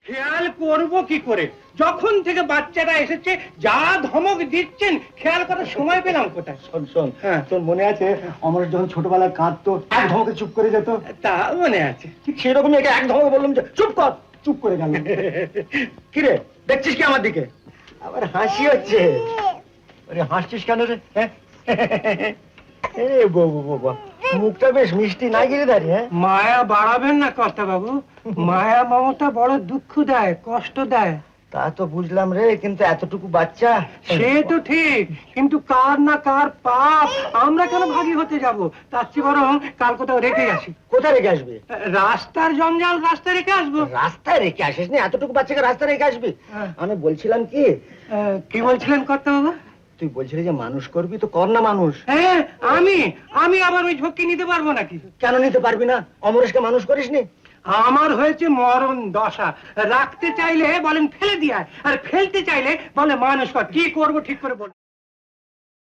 খেয়াল করব কি করে? যখন থেকে বাচ্চাটা এসেছে যা ধমক দিচ্ছেন, খেয়াল করার সময় পেলাম কোথায়? শোন শোন, হ্যাঁ। তোর মনে আছে অমর যখন ছোটবেলায় কাঁদতো এক ধমকে চুপ করে যেত? তা মনে আছে। ঠিক সেরকমই একে এক ধমকে বললাম যে চুপ কর, চুপ করে গেল। কিরে দেখছিস কি আমার দিকে? আবার হাসি হচ্ছে। আরে হাসছিস কেন রে? হ্যাঁ এ বাবা, মুখটা বেশ মিষ্টি না গিরিধারী। হ্যাঁ, মায়া বাড়াবেন না কর্তা বাবু, মায়া মমতা বড় দুঃখ দেয়, কষ্ট দেয়। তা তো বুঝলাম রে, কিন্তু এতটুকু বাচ্চা। সে তো ঠিক, কিন্তু কার না কার পাপ আমরা কেন ভাগী হতে যাব? তার চেয়ে বরং কাল কোথাও রেখে আসি। কোথায় রেখে আসবি? রাস্তার জঞ্জাল রাস্তায় রেখে আসবো। রাস্তায় রেখে আসিস না, এতটুকু বাচ্চাকে রাস্তায় রেখে আসবি? হ্যাঁ। আমি বলছিলাম কি, কি বলছিলেন কর্তা বাবু? তুই বলছিলি যে মানুষ করবি, তো কর না মানুষ। হ্যাঁ, আমি আবার ওই ঝক্কি নিতে পারবো নাকি? কেন নিতে পারবি না? অমরেশকে মানুষ করিসনি? আমার হয়েছে মরণ দশা। রাখতে চাইলে বলেন ফেলে দিয়ে, আর ফেলতে চাইলে বলে মানুষ কর। কি করবো ঠিক করে বল।